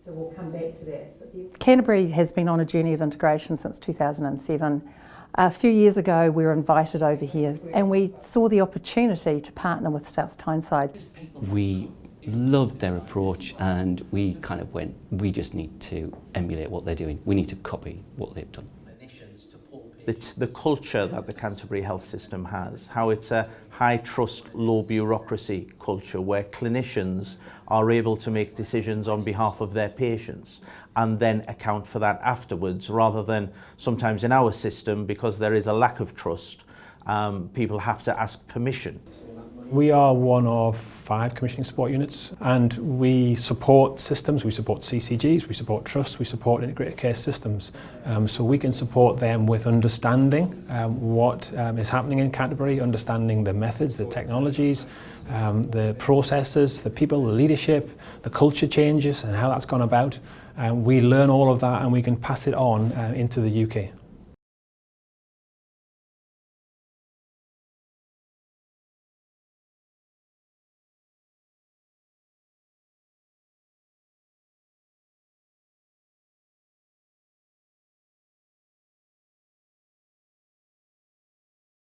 So we'll come back to that. Canterbury has been on a journey of integration since 2007. A few years ago we were invited over here and we saw the opportunity to partner with South Tyneside. We loved their approach and we kind of went, we just need to emulate what they're doing. We need to copy what they've done. It's the culture that the Canterbury Health System has, how it's a high trust, low bureaucracy culture where clinicians are able to make decisions on behalf of their patients and then account for that afterwards, rather than sometimes in our system, because there is a lack of trust, people have to ask permission. We are one of 5 commissioning support units and we support systems, we support CCGs, we support trusts, we support integrated care systems. So we can support them with understanding what is happening in Canterbury, understanding the methods, the technologies, the processes, the people, the leadership, the culture changes and how that's gone about. We learn all of that and we can pass it on into the UK.